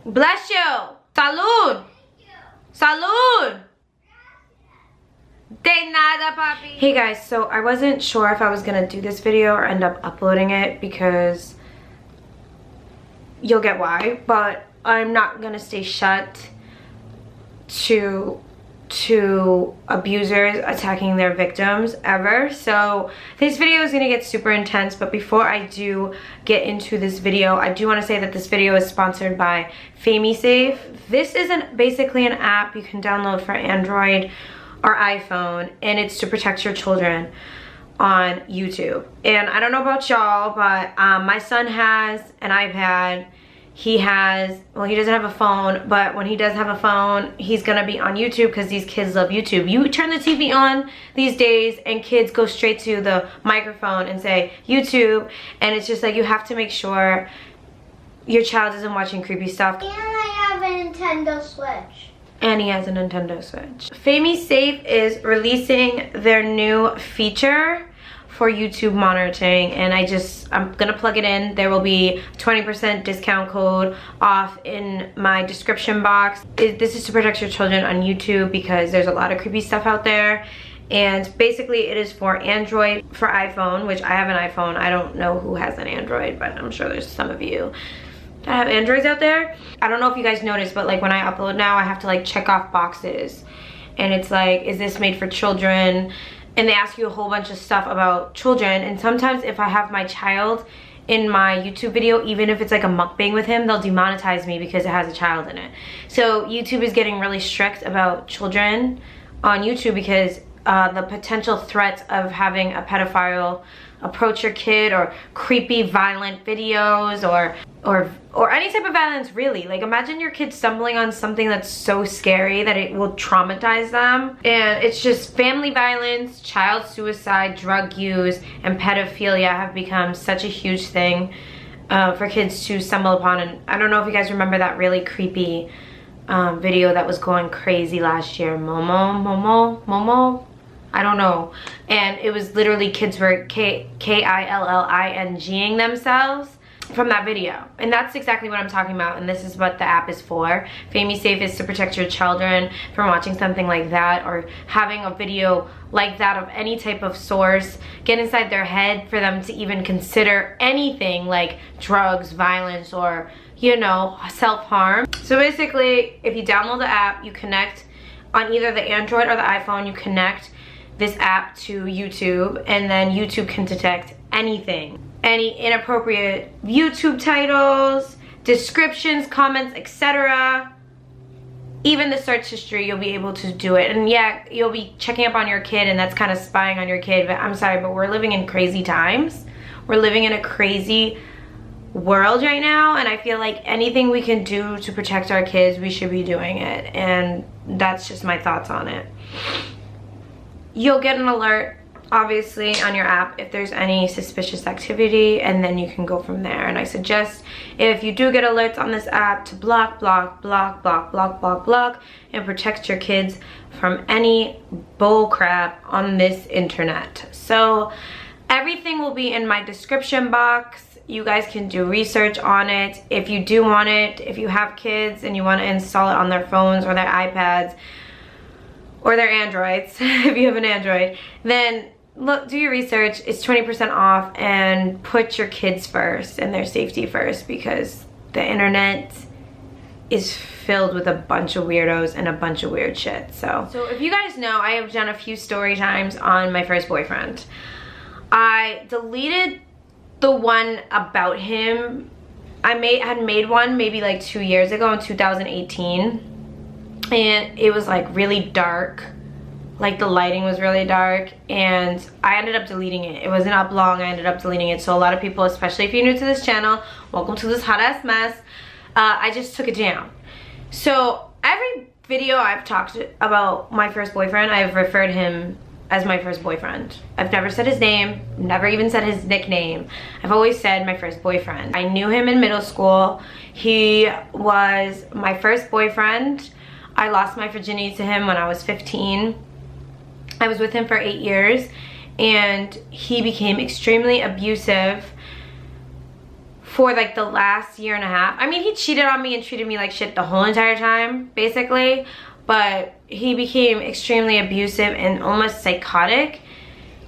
Bless you. Salud. Salud. De nada, papi. Hey guys, so I wasn't sure if I was gonna do this video or end up uploading it because you'll get why, but I'm not gonna stay shut to abusers attacking their victims ever. So this video is gonna get super intense, but before I do get into this video, I do want to say that this video is sponsored by FamiSafe. This is basically an app you can download for Android or iPhone, and it's to protect your children on YouTube. And I don't know about y'all, but my son has an iPad. He has, well, he doesn't have a phone, but when he does have a phone, he's gonna be on YouTube because these kids love YouTube. You turn the TV on these days and kids go straight to the microphone and say YouTube, and it's just like you have to make sure your child isn't watching creepy stuff. And I have a Nintendo Switch. And he has a Nintendo Switch. FamiSafe is releasing their new feature for YouTube monitoring, and I'm gonna plug it in. There will be 20% discount code off in my description box. This is to protect your children on YouTube because there's a lot of creepy stuff out there. And basically it is for Android, for iPhone, which I have an iPhone. I don't know who has an Android, but I'm sure there's some of you that have Androids out there. I don't know if you guys noticed, but like when I upload now, I have to like check off boxes. And it's like, is this made for children? And they ask you a whole bunch of stuff about children. And sometimes if I have my child in my YouTube video, even if it's like a mukbang with him, they'll demonetize me because it has a child in it. So YouTube is getting really strict about children on YouTube because the potential threats of having a pedophile approach your kid, or creepy violent videos, or any type of violence really. Like imagine your kid stumbling on something that's so scary that it will traumatize them. And it's just family violence, child suicide, drug use, and pedophilia have become such a huge thing for kids to stumble upon. And I don't know if you guys remember that really creepy video that was going crazy last year, Momo, I don't know. And it was literally kids were K-I-L-L-I-N-G-ing themselves from that video. And that's exactly what I'm talking about, and this is what the app is for. FamiSafe is to protect your children from watching something like that or having a video like that of any type of source get inside their head for them to even consider anything like drugs, violence, or, you know, self-harm. So basically, if you download the app, you connect on either the Android or the iPhone, you connect this app to YouTube, and then YouTube can detect anything. Any inappropriate YouTube titles, descriptions, comments, etc. Even the search history, you'll be able to do it. And yeah, you'll be checking up on your kid, and that's kind of spying on your kid, but I'm sorry, but we're living in crazy times. We're living in a crazy world right now, and I feel like anything we can do to protect our kids, we should be doing it. And that's just my thoughts on it. You'll get an alert, obviously, on your app if there's any suspicious activity, and then you can go from there. And I suggest, if you do get alerts on this app, to block, and protect your kids from any bull crap on this internet. So everything will be in my description box. You guys can do research on it. If you do want it, if you have kids and you want to install it on their phones or their iPads, or their Androids, if you have an Android, then look, do your research. It's 20% off, and put your kids first and their safety first, because the internet is filled with a bunch of weirdos and a bunch of weird shit. So if you guys know, I have done a few story times on my first boyfriend. I deleted the one about him. I had made one maybe like 2 years ago in 2018. And it was like really dark, like the lighting was really dark, and I ended up deleting it. It wasn't up long, I ended up deleting it. So a lot of people, especially if you're new to this channel, welcome to this hot ass mess. I just took it down. So every video I've talked about my first boyfriend, I've referred him as my first boyfriend. I've never said his name, never even said his nickname. I've always said my first boyfriend. I knew him in middle school. He was my first boyfriend. I lost my virginity to him when I was 15. I was with him for 8 years, and he became extremely abusive for like the last year and a half. I mean, he cheated on me and treated me like shit the whole entire time, basically. But he became extremely abusive and almost psychotic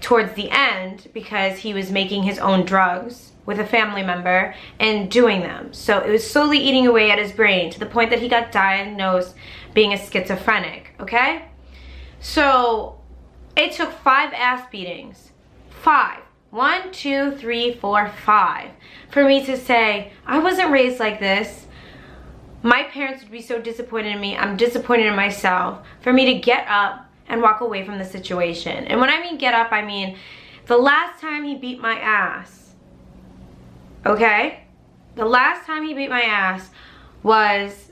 towards the end because he was making his own drugs with a family member and doing them. So it was slowly eating away at his brain to the point that he got diagnosed being a schizophrenic, okay? So it took 5 ass beatings. 5. 1, 2, 3, 4, 5. For me to say, I wasn't raised like this. My parents would be so disappointed in me. I'm disappointed in myself. For me to get up and walk away from the situation. And when I mean get up, I mean the last time he beat my ass, okay? The last time he beat my ass was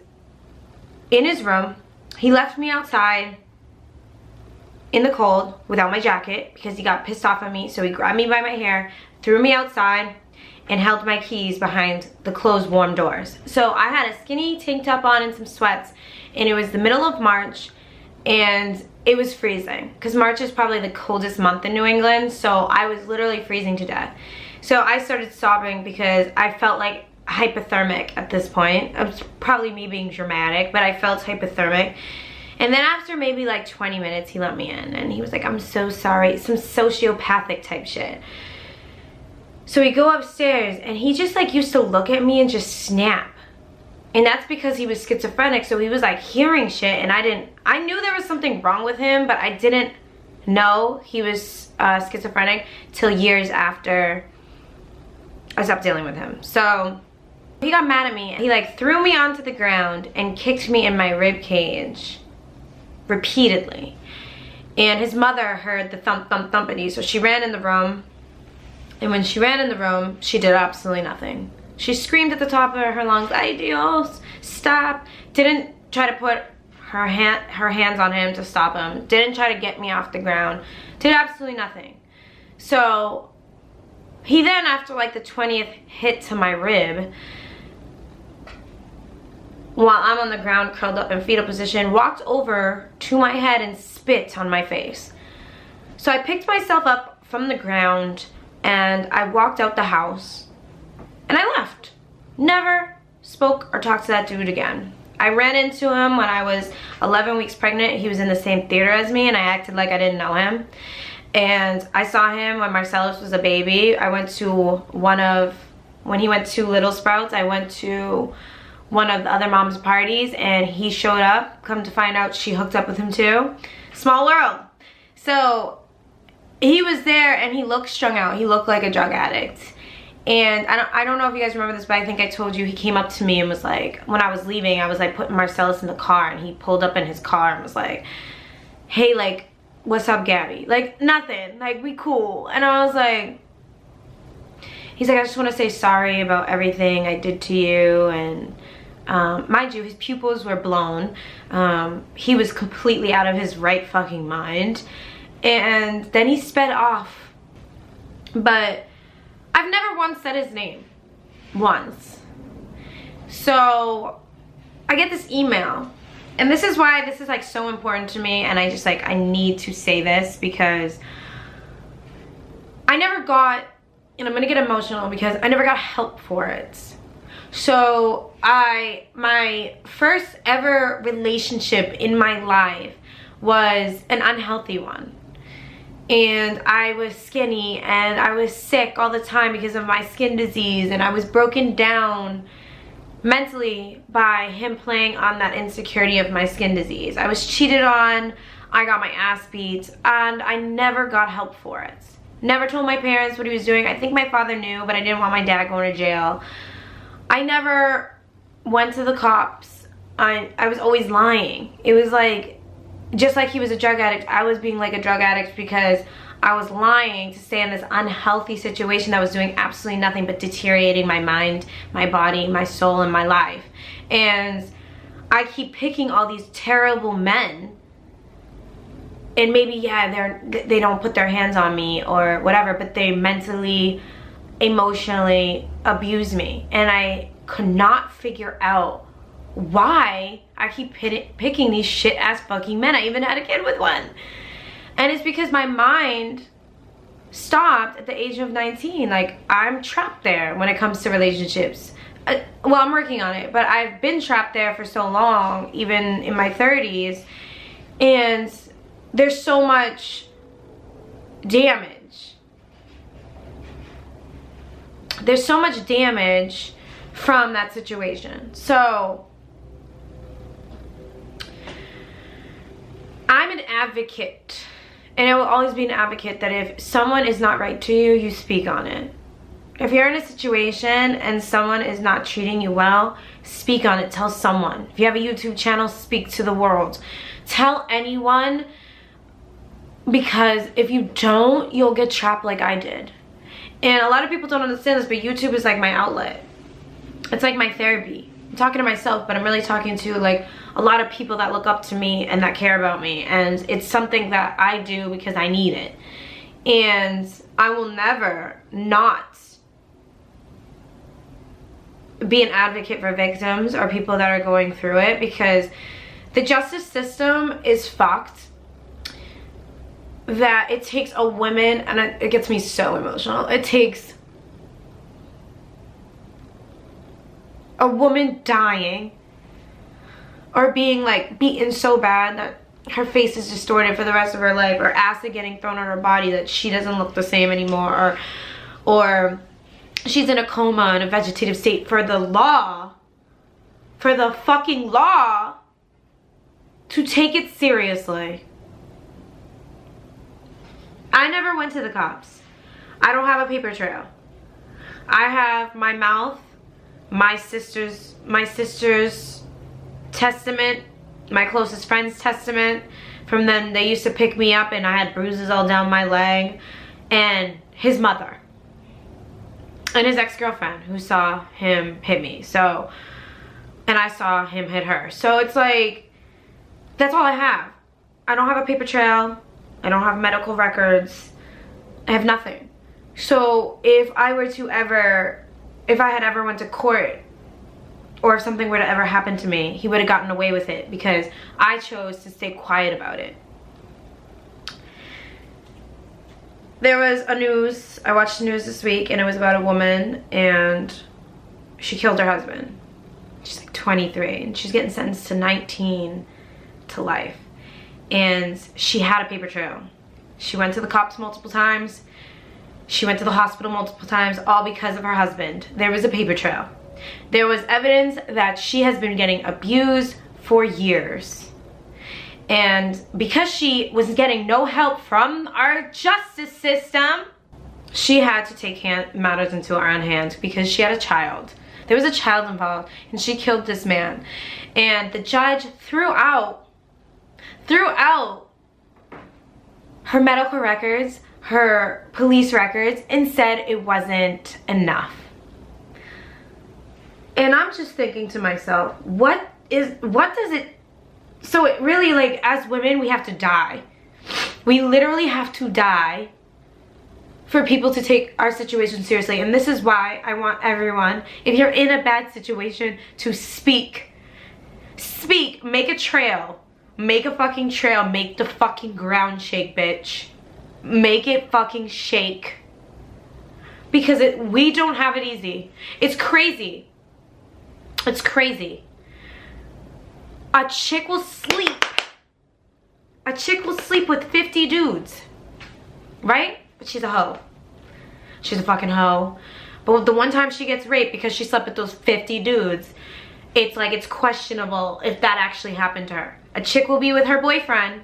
in his room. He left me outside in the cold without my jacket because he got pissed off at me. So he grabbed me by my hair, threw me outside, and held my keys behind the closed warm doors. So I had a skinny tank top on and some sweats, and it was the middle of March, and it was freezing because March is probably the coldest month in New England. So I was literally freezing to death. So I started sobbing because I felt like hypothermic at this point. It was probably me being dramatic, but I felt hypothermic. And then after maybe like 20 minutes, he let me in and he was like, I'm so sorry, some sociopathic type shit. So we go upstairs and he just like used to look at me and just snap. And that's because he was schizophrenic, so he was like hearing shit, and I knew there was something wrong with him, but I didn't know he was schizophrenic till years after I stopped dealing with him. So he got mad at me. He like threw me onto the ground and kicked me in my rib cage repeatedly. And his mother heard the thump thump thumpity, so she ran in the room. And when she ran in the room, she did absolutely nothing. She screamed at the top of her lungs, "Ay Dios, stop." Didn't try to put her hands on him to stop him. Didn't try to get me off the ground. Did absolutely nothing. So he then, after like the 20th hit to my rib, while I'm on the ground curled up in fetal position, walked over to my head and spit on my face. So I picked myself up from the ground and I walked out the house and I left. Never spoke or talked to that dude again. I ran into him when I was 11 weeks pregnant. He was in the same theater as me and I acted like I didn't know him. And I saw him when Marcellus was a baby. I went to when he went to Little Sprouts, I went to one of the other mom's parties and he showed up. Come to find out, she hooked up with him too. Small world. So he was there and he looked strung out. He looked like a drug addict. And I don't know if you guys remember this, but I think I told you he came up to me and was like, when I was leaving, I was like putting Marcellus in the car and he pulled up in his car and was like, "Hey, like, what's up, Gabby?" Like, nothing, like, we cool. And I was like, he's like, "I just want to say sorry about everything I did to you." And mind you, his pupils were blown. He was completely out of his right fucking mind. And then he sped off. But I've never once said his name. Once. So I get this email. And this is why this is like so important to me. And I just like, I need to say this because I never got, and I'm gonna get emotional because I never got help for it. So my first ever relationship in my life was an unhealthy one. And I was skinny and I was sick all the time because of my skin disease, and I was broken down mentally by him playing on that insecurity of my skin disease. I was cheated on, I got my ass beat, and I never got help for it. Never told my parents what he was doing. I think my father knew, but I didn't want my dad going to jail. I never went to the cops. I was always lying. It was like, just like he was a drug addict, I was being like a drug addict because I was lying to stay in this unhealthy situation that was doing absolutely nothing but deteriorating my mind, my body, my soul, and my life. And I keep picking all these terrible men, and maybe, yeah, they don't put their hands on me or whatever, but they mentally, emotionally abuse me. And I could not figure out why I keep picking these shit ass fucking men. I even had a kid with one. And it's because my mind stopped at the age of 19. Like, I'm trapped there when it comes to relationships. Well, I'm working on it, but I've been trapped there for so long, even in my 30s, and there's so much damage. There's so much damage from that situation. So I'm an advocate, and I will always be an advocate, that if someone is not right to you, you speak on it. If you're in a situation and someone is not treating you well, speak on it. Tell someone. If you have a YouTube channel, speak to the world. Tell anyone, because if you don't, you'll get trapped like I did. And a lot of people don't understand this, but YouTube is like my outlet. It's like my therapy. I'm talking to myself, but I'm really talking to like a lot of people that look up to me and that care about me. And it's something that I do because I need it. And I will never not be an advocate for victims or people that are going through it, because the justice system is fucked. That it takes a woman, and it gets me so emotional, it takes a woman dying or being like beaten so bad that her face is distorted for the rest of her life, or acid getting thrown on her body that she doesn't look the same anymore, or she's in a coma in a vegetative state, for the law, for the fucking law to take it seriously. I never went to the cops. I don't have a paper trail. I have my mouth, my sister's testament, my closest friend's testament. From them, they used to pick me up and I had bruises all down my leg, and his mother. And his ex-girlfriend who saw him hit me. So, and I saw him hit her. So it's like, that's all I have. I don't have a paper trail. I don't have medical records. I have nothing. So if I were to ever, if I had ever went to court, or if something were to ever happen to me, he would have gotten away with it because I chose to stay quiet about it. There was a news, I watched the news this week, and it was about a woman, and she killed her husband. She's like 23, and she's getting sentenced to 19 to life. And she had a paper trail. She went to the cops multiple times. She went to the hospital multiple times, all because of her husband. There was a paper trail. There was evidence that she has been getting abused for years. And because she was getting no help from our justice system, she had to take matters into her own hands because she had a child. There was a child involved, and she killed this man. And the judge threw out her medical records, her police records, and said it wasn't enough. And I'm just thinking to myself, what does it, so it really, like, as women, we have to die. We literally have to die for people to take our situation seriously. And this is why I want everyone, if you're in a bad situation, to speak. Speak, make a trail. Make a fucking trail, make the fucking ground shake, bitch. Make it fucking shake. Because we don't have it easy. It's crazy. It's crazy. A chick will sleep. A chick will sleep with 50 dudes. Right? But she's a hoe. She's a fucking hoe. But the one time she gets raped because she slept with those 50 dudes, it's like it's questionable if that actually happened to her. A chick will be with her boyfriend,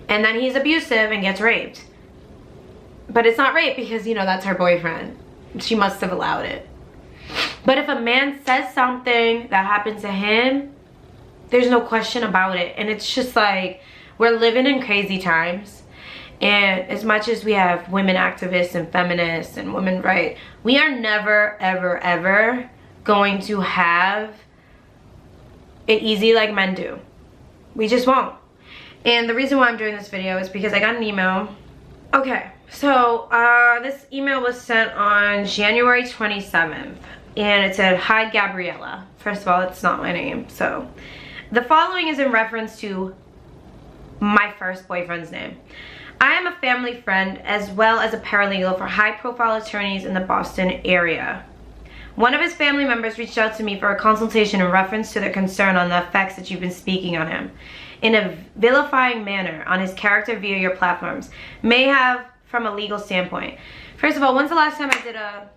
and then he's abusive and gets raped. But it's not rape because, you know, that's her boyfriend. She must have allowed it. But if a man says something that happens to him, there's no question about it. And it's just like, we're living in crazy times. And as much as we have women activists and feminists and women rights, we are never, ever, ever going to have it easy like men do. We just won't. And the reason why I'm doing this video is because I got an email. Okay, so this email was sent on January 27th. And it said, "Hi Gabriella." First of all, it's not my name. So the following is in reference to my first boyfriend's name. I am a family friend as well as a paralegal for high-profile attorneys in the Boston area. One of his family members reached out to me for a consultation in reference to their concern on the effects that you've been speaking on him in a vilifying manner on his character via your platforms, may have from a legal standpoint. First of all, when's the last time I did a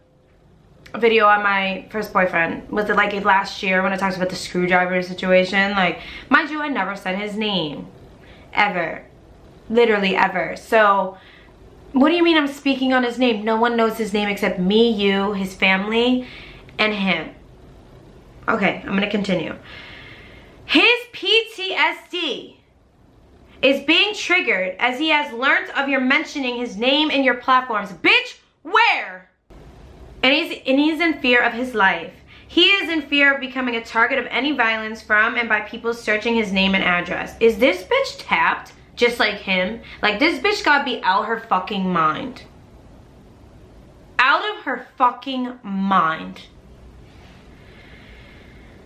video on my first boyfriend? Was it like last year when I talked about the screwdriver situation? Like, mind you, I never said his name. Ever. Literally ever. So, what do you mean I'm speaking on his name? No one knows his name except me, you, his family, and him. Okay, I'm gonna continue. His PTSD is being triggered as he has learnt of your mentioning his name in your platforms. Bitch, where? And he's in fear of his life. He is in fear of becoming a target of any violence from and by people searching his name and address. Is this bitch tapped? Just like him? Like, this bitch gotta be out her fucking mind. Out of her fucking mind.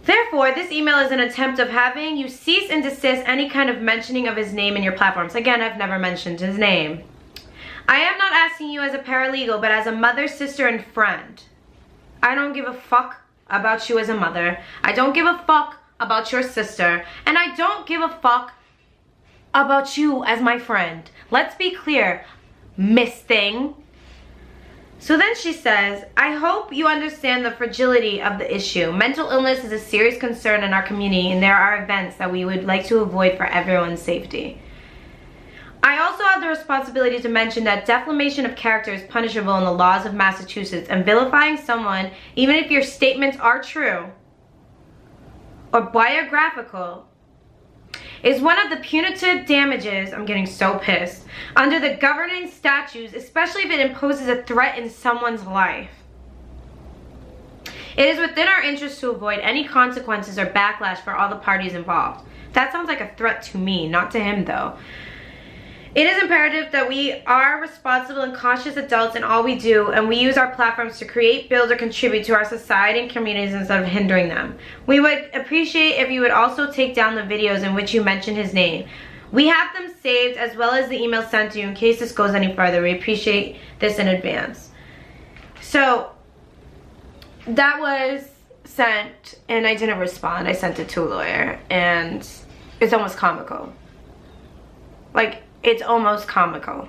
Therefore, this email is an attempt of having you cease and desist any kind of mentioning of his name in your platforms. Again, I've never mentioned his name. I am not asking you as a paralegal, but as a mother, sister, and friend. I don't give a fuck about you as a mother. I don't give a fuck about your sister. And I don't give a fuck about you as my friend. Let's be clear, Miss Thing. So then she says, I hope you understand the fragility of the issue. Mental illness is a serious concern in our community, and there are events that we would like to avoid for everyone's safety. I also have the responsibility to mention that defamation of character is punishable in the laws of Massachusetts, and vilifying someone, even if your statements are true or biographical, is one of the punitive damages, I'm getting so pissed, under the governing statutes, especially if it imposes a threat in someone's life. It is within our interest to avoid any consequences or backlash for all the parties involved. That sounds like a threat to me, not to him though. It is imperative that we are responsible and conscious adults in all we do, and we use our platforms to create, build, or contribute to our society and communities instead of hindering them. We would appreciate if you would also take down the videos in which you mention his name. We have them saved as well as the email sent to you in case this goes any further. We appreciate this in advance. So, that was sent, and I didn't respond. I sent it to a lawyer, and it's almost comical. Like, it's almost comical.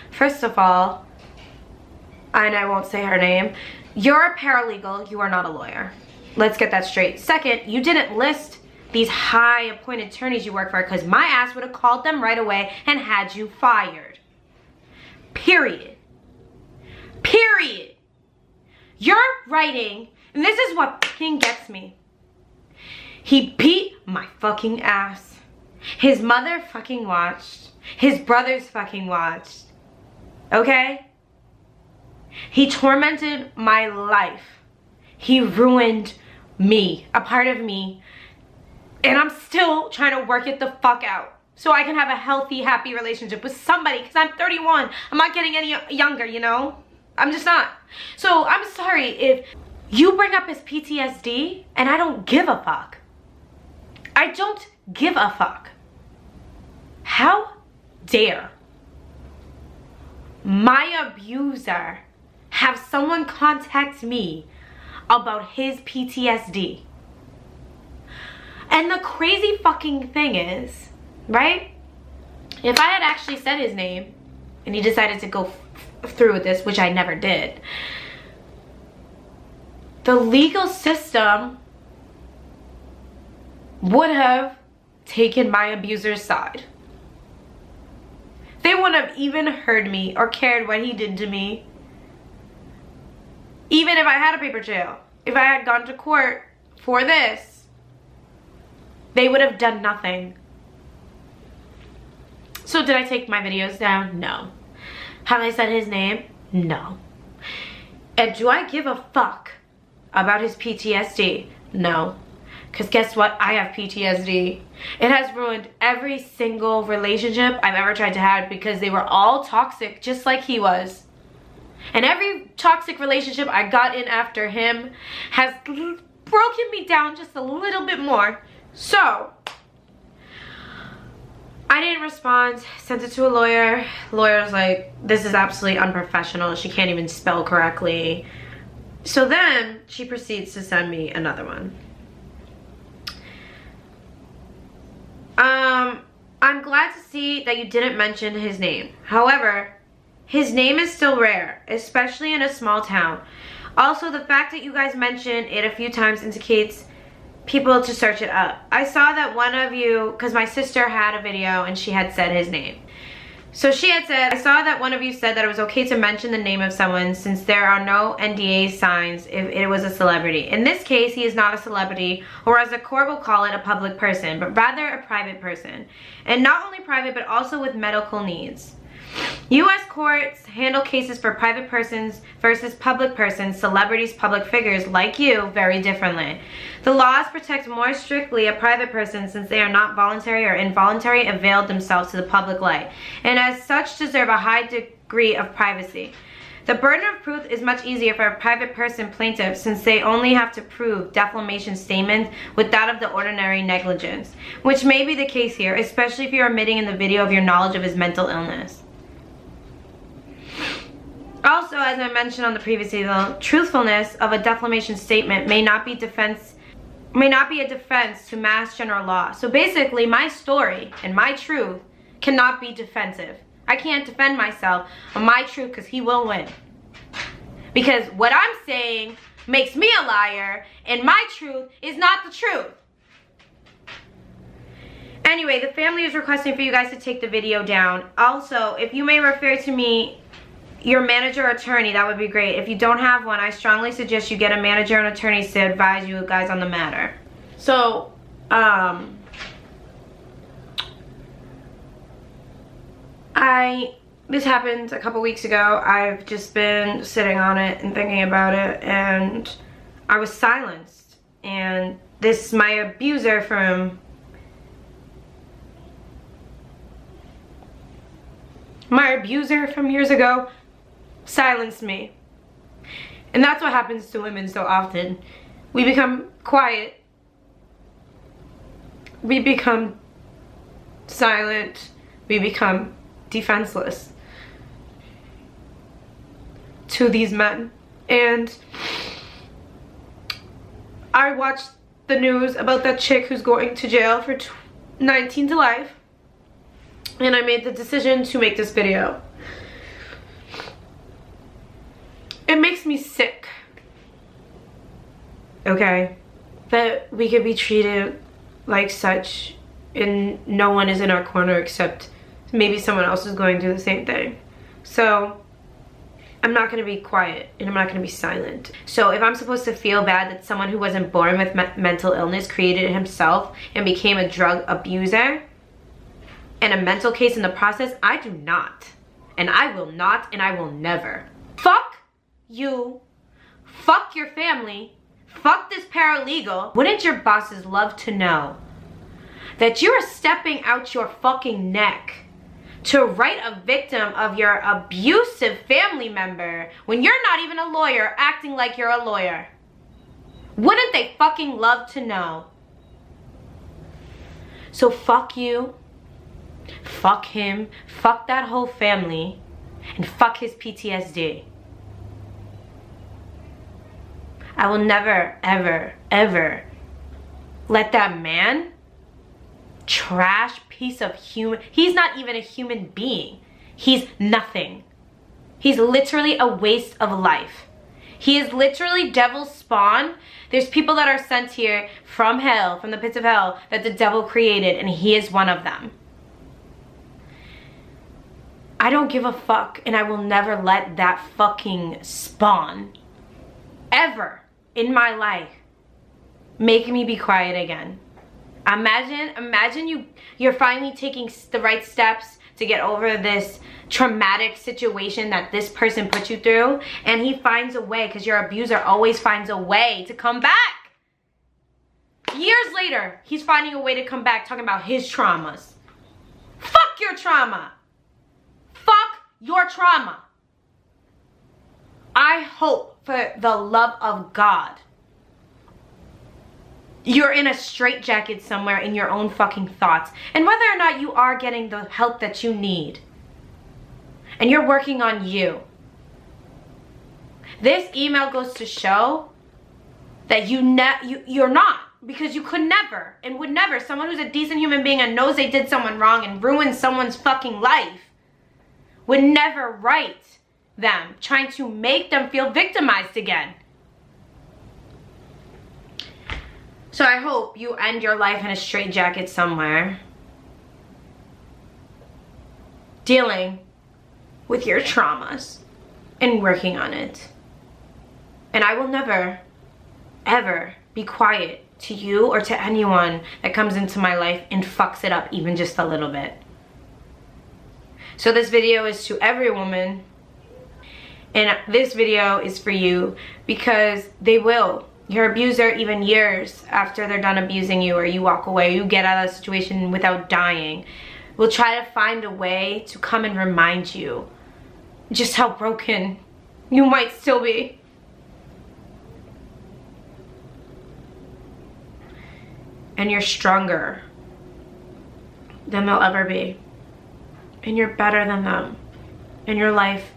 First of all, and I won't say her name, you're a paralegal, you are not a lawyer. Let's get that straight. Second, you didn't list these high appointed attorneys you work for, because my ass would have called them right away and had you fired. Period. Period. You're writing, and this is what fucking gets me. He beat my fucking ass. His mother fucking watched. His brothers fucking watched. Okay? He tormented my life. He ruined me, a part of me. And I'm still trying to work it the fuck out so I can have a healthy, happy relationship with somebody, because I'm 31. I'm not getting any younger, you know? I'm just not. So I'm sorry if you bring up his PTSD and I don't give a fuck. I don't give a fuck. How dare my abuser have someone contact me about his PTSD? And the crazy fucking thing is, right? If I had actually said his name and he decided to go through with this, which I never did, the legal system would have taken my abuser's side. They wouldn't have even heard me or cared what he did to me. Even if I had a paper trail, if I had gone to court for this, they would have done nothing. So did I take my videos down? No. Have I said his name? No. And do I give a fuck about his PTSD? No. Because guess what? I have PTSD. It has ruined every single relationship I've ever tried to have because they were all toxic, just like he was. And every toxic relationship I got in after him has broken me down just a little bit more. So, I didn't respond, sent it to a lawyer. Lawyer's like, this is absolutely unprofessional. She can't even spell correctly. So then she proceeds to send me another one. I'm glad to see that you didn't mention his name. However, his name is still rare, especially in a small town. Also, the fact that you guys mentioned it a few times indicates people to search it up. I saw that one of you, because my sister had a video and she had said his name. So she had said, I saw that one of you said that it was okay to mention the name of someone since there are no NDA signs if it was a celebrity. In this case, he is not a celebrity, or as the court will call it, a public person, but rather a private person. And not only private, but also with medical needs. U.S. courts handle cases for private persons versus public persons, celebrities, public figures like you, very differently. The laws protect more strictly a private person since they are not voluntary or involuntary availed themselves to the public light, and as such deserve a high degree of privacy. The burden of proof is much easier for a private person plaintiff since they only have to prove defamation statements with that of the ordinary negligence, which may be the case here, especially if you're admitting in the video of your knowledge of his mental illness. Also, as I mentioned on the previous video, truthfulness of a defamation statement may not be a defense to mass general law. So basically, my story and my truth cannot be defensive. I can't defend myself on my truth because he will win. Because what I'm saying makes me a liar and my truth is not the truth. Anyway, the family is requesting for you guys to take the video down. Also, if you may refer to me, your manager or attorney, that would be great. If you don't have one, I strongly suggest you get a manager and attorney to advise you guys on the matter. So, this happened a couple weeks ago. I've just been sitting on it and thinking about it, and I was silenced. And my abuser from years ago silenced me. And that's what happens to women so often. We become quiet. We become silent. We become defenseless to these men. And I watched the news about that chick who's going to jail for 19 to life, and I made the decision to make this video. It makes me sick, okay, that we could be treated like such and no one is in our corner except maybe someone else is going through the same thing. So I'm not going to be quiet and I'm not going to be silent. So if I'm supposed to feel bad that someone who wasn't born with mental illness created it himself and became a drug abuser and a mental case in the process, I do not. And I will not, and I will never. Fuck you. Fuck your family. Fuck this paralegal. Wouldn't your bosses love to know that you are stepping out your fucking neck to write a victim of your abusive family member when you're not even a lawyer acting like you're a lawyer? Wouldn't they fucking love to know? So fuck you, fuck him, fuck that whole family, and fuck his PTSD. I will never, ever, ever let that man, trash piece of human, he's not even a human being. He's nothing. He's literally a waste of life. He is literally devil's spawn. There's people that are sent here from hell, from the pits of hell, that the devil created, and he is one of them. I don't give a fuck, and I will never let that fucking spawn ever in my life make me be quiet again. Imagine you're finally taking the right steps to get over this traumatic situation that this person put you through, and he finds a way, because your abuser always finds a way to come back. Years later, he's finding a way to come back talking about his traumas. Fuck your trauma. Fuck your trauma. I hope, for the love of God, you're in a straitjacket somewhere in your own fucking thoughts. And whether or not you are getting the help that you need, and you're working on you, this email goes to show that you're not, because you could never and would never. Someone who's a decent human being and knows they did someone wrong and ruined someone's fucking life would never write them trying to make them feel victimized again. So I hope you end your life in a straitjacket somewhere, dealing with your traumas and working on it. And I will never, ever be quiet to you or to anyone that comes into my life and fucks it up even just a little bit. So this video is to every woman, and this video is for you, because they will. Your abuser, even years after they're done abusing you, or you walk away, you get out of the situation without dying, will try to find a way to come and remind you just how broken you might still be. And you're stronger than they'll ever be. And you're better than them. And your life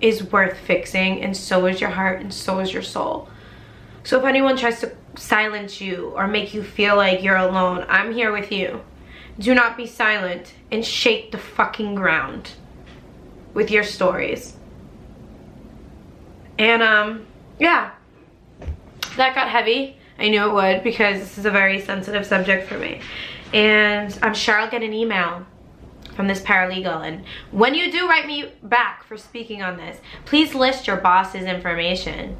is worth fixing, and so is your heart, and so is your soul. So if anyone tries to silence you or make you feel like you're alone, I'm here with you. Do not be silent and shake the fucking ground with your stories. And yeah, that got heavy. I knew it would, because this is a very sensitive subject for me. And I'm sure I'll get an email from this paralegal. And when you do write me back for speaking on this, please list your boss's information,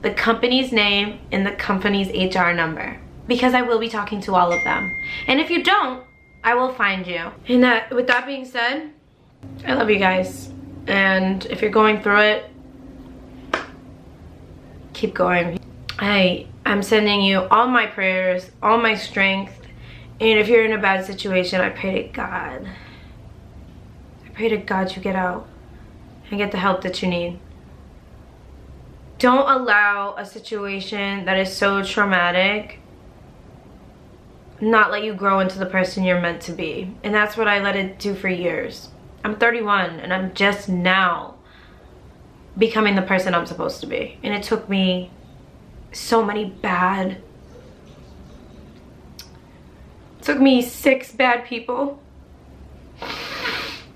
the company's name, and the company's HR number, because I will be talking to all of them. And if you don't, I will find you. And with that being said, I love you guys. And if you're going through it, keep going. I'm sending you all my prayers, all my strength. And if you're in a bad situation, I pray to God. I pray to God you get out and get the help that you need. Don't allow a situation that is so traumatic not let you grow into the person you're meant to be. And that's what I let it do for years. I'm 31 and I'm just now becoming the person I'm supposed to be. And it took me so many bad, it took me 6 bad people,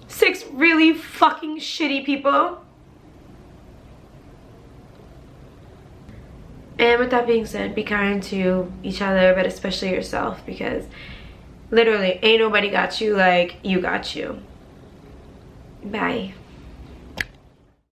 6 really fucking shitty people. And with that being said, be kind to each other, but especially yourself, because literally ain't nobody got you like you got you. Bye.